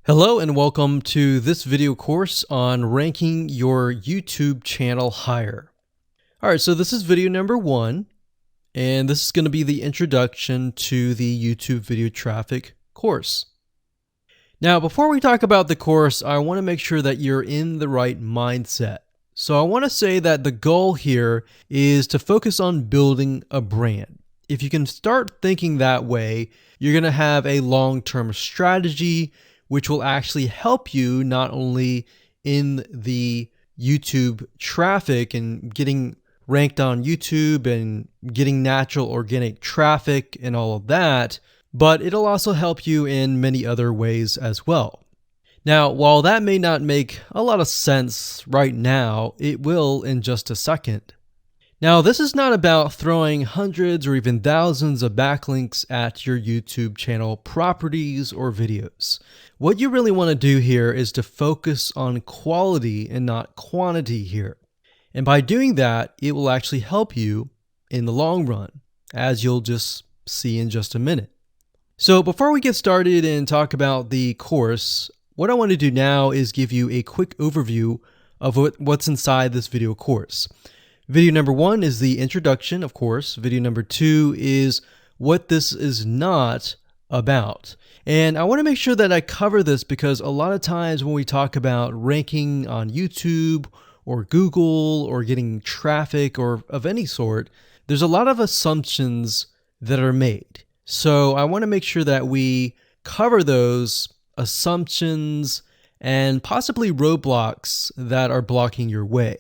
Hello and welcome to this video course on ranking your YouTube channel higher. All right, so this is video number 1, and this is going to be the introduction to the YouTube video traffic course. Now, before we talk about the course, I want to make sure that you're in the right mindset. So I want to say that the goal here is to focus on building a brand. If you can start thinking that way, you're going to have a long-term strategy which will actually help you not only in the YouTube traffic and getting ranked on YouTube and getting natural organic traffic and all of that, but it'll also help you in many other ways as well. Now, while that may not make a lot of sense right now, it will in just a second. Now, this is not about throwing hundreds or even thousands of backlinks at your YouTube channel properties or videos. What you really want to do here is to focus on quality and not quantity here. And by doing that, it will actually help you in the long run, as you'll just see in just a minute. So before we get started and talk about the course, what I want to do now is give you a quick overview of what's inside this video course. Video number 1 is the introduction, of course. Video number 2 is what this is not about. And I want to make sure that I cover this because a lot of times when we talk about ranking on YouTube or Google or getting traffic or of any sort, there's a lot of assumptions that are made. So I want to make sure that we cover those assumptions and possibly roadblocks that are blocking your way.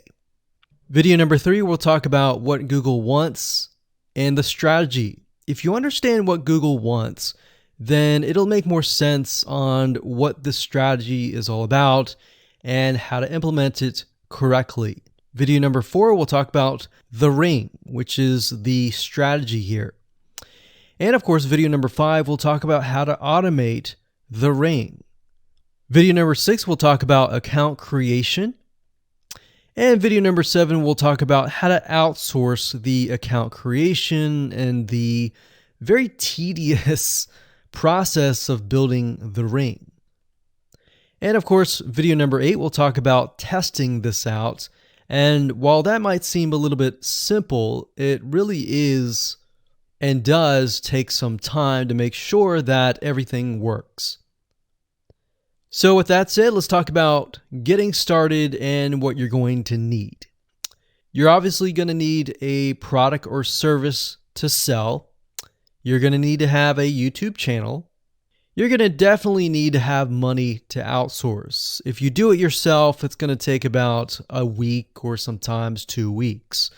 Video number 3, we'll talk about what Google wants and the strategy. If you understand what Google wants, then it'll make more sense on what the strategy is all about and how to implement it correctly. Video number 4, we'll talk about the ring, which is the strategy here. And of course, video number 5, we'll talk about how to automate the ring. Video number 6, we'll talk about account creation. And video number 7, we'll talk about how to outsource the account creation and the very tedious process of building the ring. And of course, video number 8, we'll talk about testing this out. And while that might seem a little bit simple, it really is and does take some time to make sure that everything works. So with that said, let's talk about getting started and what you're going to need. You're obviously going to need a product or service to sell. You're going to need to have a YouTube channel. You're going to definitely need to have money to outsource. If you do it yourself, it's going to take about a week or sometimes 2 weeks.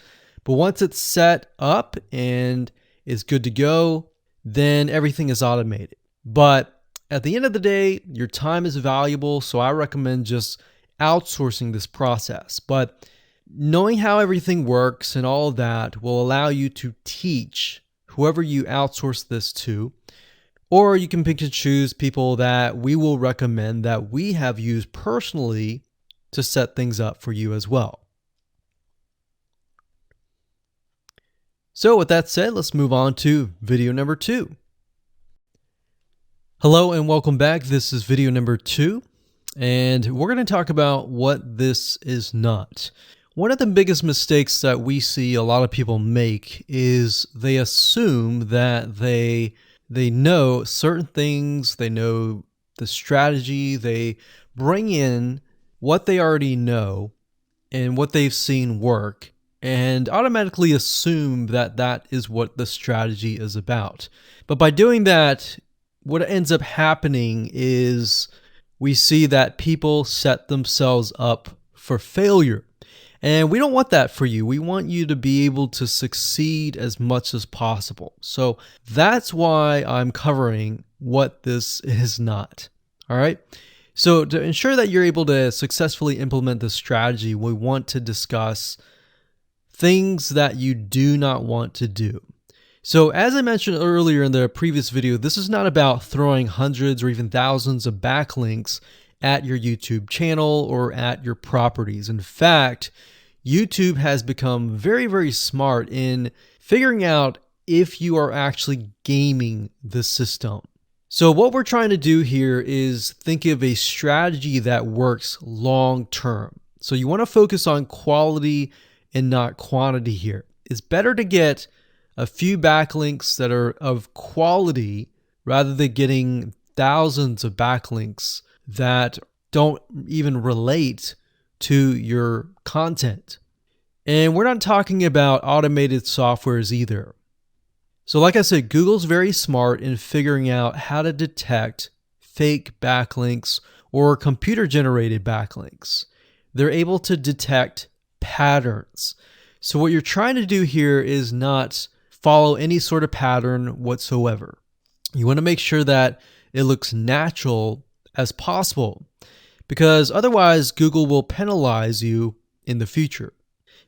But once it's set up and is good to go, then everything is automated. But at the end of the day, your time is valuable, so I recommend just outsourcing this process. But knowing how everything works and all of that will allow you to teach whoever you outsource this to, or you can pick and choose people that we will recommend that we have used personally to set things up for you as well. So with that said, let's move on to video number 2. Hello and welcome back. This is video number 2, and we're going to talk about what this is not. One of the biggest mistakes that we see a lot of people make is they assume that they know certain things, they know the strategy, they bring in what they already know and what they've seen work, and automatically assume that that is what the strategy is about. But by doing that, what ends up happening is we see that people set themselves up for failure. And we don't want that for you. We want you to be able to succeed as much as possible. So that's why I'm covering what this is not. All right. So to ensure that you're able to successfully implement this strategy, we want to discuss things that you do not want to do. So as I mentioned earlier in the previous video, this is not about throwing hundreds or even thousands of backlinks at your YouTube channel or at your properties. In fact, YouTube has become very, very smart in figuring out if you are actually gaming the system. So what we're trying to do here is think of a strategy that works long term. So you want to focus on quality and not quantity here. It's better to get a few backlinks that are of quality rather than getting thousands of backlinks that don't even relate to your content. And we're not talking about automated softwares either. So like I said, Google's very smart in figuring out how to detect fake backlinks or computer-generated backlinks. They're able to detect patterns. So what you're trying to do here is not follow any sort of pattern whatsoever. You want to make sure that it looks natural as possible, because otherwise Google will penalize you in the future.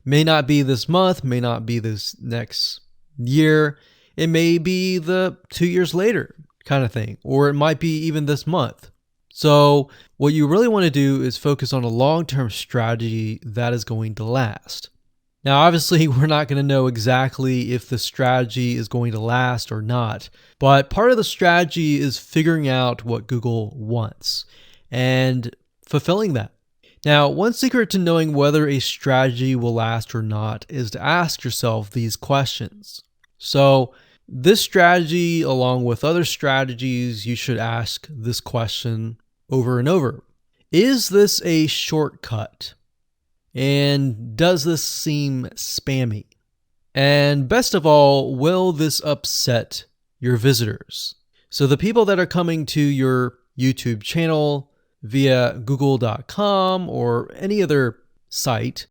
May not be this month, may not be this next year. It may be the 2 years later kind of thing, or it might be even this month. So what you really want to do is focus on a long-term strategy that is going to last. Now, obviously, we're not going to know exactly if the strategy is going to last or not, but part of the strategy is figuring out what Google wants and fulfilling that. Now, one secret to knowing whether a strategy will last or not is to ask yourself these questions. So this strategy, along with other strategies, you should ask this question over and over. Is this a shortcut? And does this seem spammy? And best of all, will this upset your visitors? So the people that are coming to your YouTube channel via google.com or any other site,